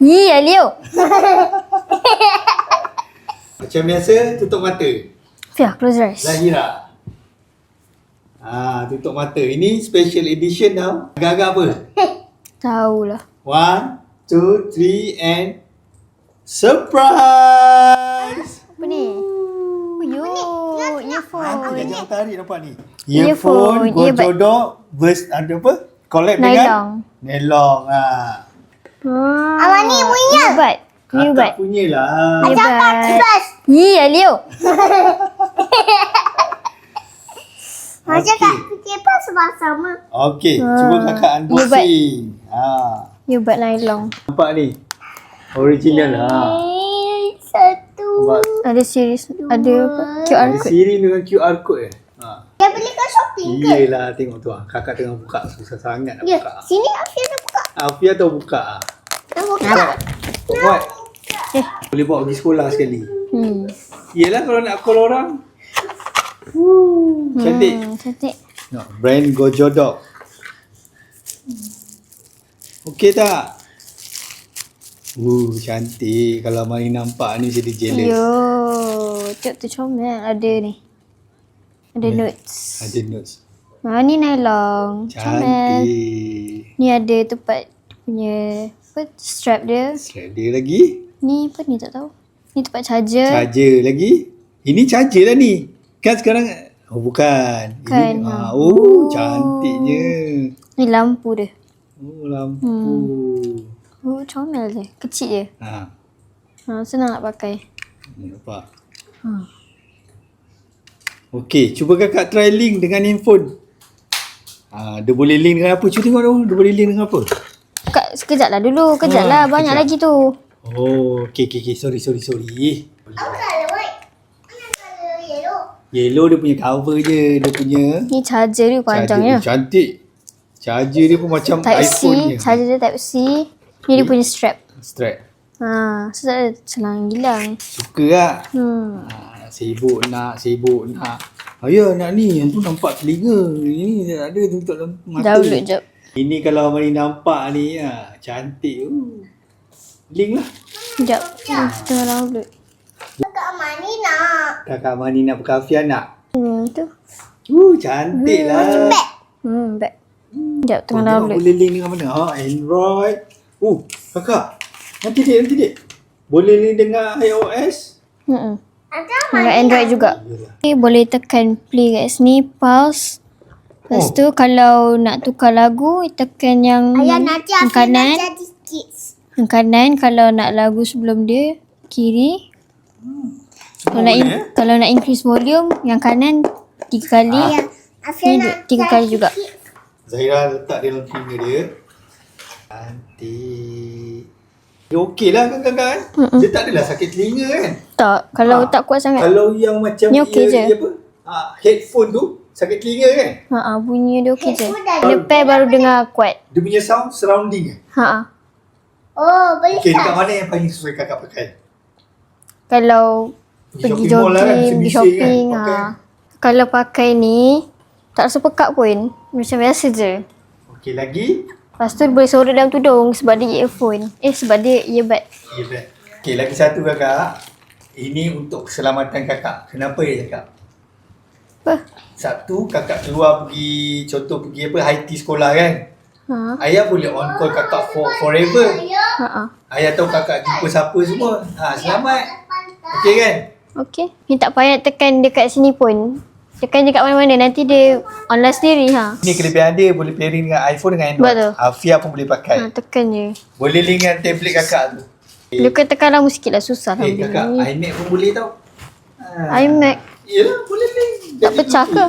Iya, Leo. Macam biasa, tutup mata. Fia, close your eyes. Zahira. Tutup mata. Ini special edition tau. Agak-agak apa? Tahulah. 1, 2, 3 and surprise! Apa ni? Yo, earphone. Jangan tarik nampak ni. Earphone, Earphone, Gojodok, ada apa? Collab dengan Nelong. Abang ni punya. Ubat. Ni ubat. Kakak punya lah. Ni ubat. Iya, Leo. Macam kat kipas sama-sama. Okey, cuba kakak unboxing. Ni ubat nylon. Nampak ni. Original lah. Satu. Nampak? Ada series, ada apa? QR Ada code. siri dengan QR code eh. Dia beli kat shopping ke? Iyalah, tengok tu ah. Kakak tengah buka, susah sangat nak Ya, buka. sini Afia dah buka. Afia tahu buka. Dah buka. Buat. Boleh bawa pergi sekolah sekali. Yelah kalau nak call orang. Cantik. Cantik. No, brand Gojodok. Okey tak? Cantik. Kalau Mari nampak ni jadi jealous. Yo, tengok tu comel. Ada ni. Ada notes. Ada notes. Ni nylon. Comel. Cantik. Ni ada tempat punya apa, strap dia. Strap dia lagi. Ni apa ni tak tahu. Ni tempat charger. Charger lagi. Ini charger lah ni. Kan sekarang. Oh bukan. Kan, Ini, ha. cantiknya. Ni lampu dia. Oh lampu. Oh, comel je. Kecil je. Senang nak pakai. Nampak. Okey, cuba kakak try link dengan handphone. Dia boleh link dengan apa? Cuba tengok dulu. Dia boleh link dengan apa? Kak, sekejap lah dulu. Kejap lah. Banyak kejap. lagi tu. Oh, okey. Sorry. Apa colour white? Mana colour yellow? Yellow dia punya cover je. Dia punya Ni charger dia panjangnya. charger dia cantik. Charger dia pun macam Type iPhone C. je. Charger dia Type C. Ni dia punya strap. Strap. So tak ada selang gilang. Suka tak? Sibuk nak. Ayah nak ni. Yang tu nampak telinga. Ini tak ada tutup mata. Download jap. Ini kalau Mari nampak ni. Cantik. Link lah. Sekejap. Tengah download. Kakak Mani nak. Kakak Mani nak pakai Afia nak. Tu. Cantik lah. Bag. Sekejap tengah Tengok download. boleh link dengan mana? Android. Kakak. Nanti dek. Boleh link dengan iOS? Ada Dengan Android juga. Yalah. Okay, boleh tekan play kat sini. Pause. Lepas tu kalau nak tukar lagu, tekan yang Ayah nanti yang Afia nak kanan. jadi kids. Yang kanan kalau nak lagu sebelum dia. Kiri. Kalau nak increase volume, yang kanan 3 kali. Afia Ni nak 3 kali juga. Zahira letak dia dalam telinga dia. Cantik. Dia okey lah kan? Dia tak adalah sakit telinga kan? Tak, kalau tak kuat sangat. Kalau yang macam Ni okey je. headphone tu sakit telinga kan? Bunyi dia okey je. Headphone dah Dia pair baru dengar kuat. Dia punya sound surrounding kan? Oh, boleh Okey, dekat tak? mana yang paling sesuai kakak pakai? Kalau pergi shopping mall lah kan? jogging, pergi Bising shopping. kan? Pakai. Kalau pakai ni, tak rasa pekat pun. Macam biasa je. Okey lagi. Lepas tu boleh sorok dalam tudung sebab dia earphone. Sebab dia earbud. Ya, baik. Okey, lagi satu kakak. Ini untuk keselamatan kakak. Kenapa ya cakap? Apa? Satu, kakak keluar pergi, contoh pergi apa, high tea sekolah kan? Ayah boleh on call kakak forever. Ayah tahu kakak jumpa siapa semua. Selamat. Okey kan? Okey. Ni tak payah tekan dekat sini pun. Tekan dekat mana-mana. Nanti dia online sendiri. Ini kelebihan dia boleh pairing dengan iPhone dengan Android. Betul. Afia pun boleh pakai. Tekan je. Boleh link dengan tablet kakak tu. Dia kena tekan lama sikit lah. Susah lah. Kakak, iMac pun boleh tau. iMac. Yelah, boleh link. Tak pecah ke?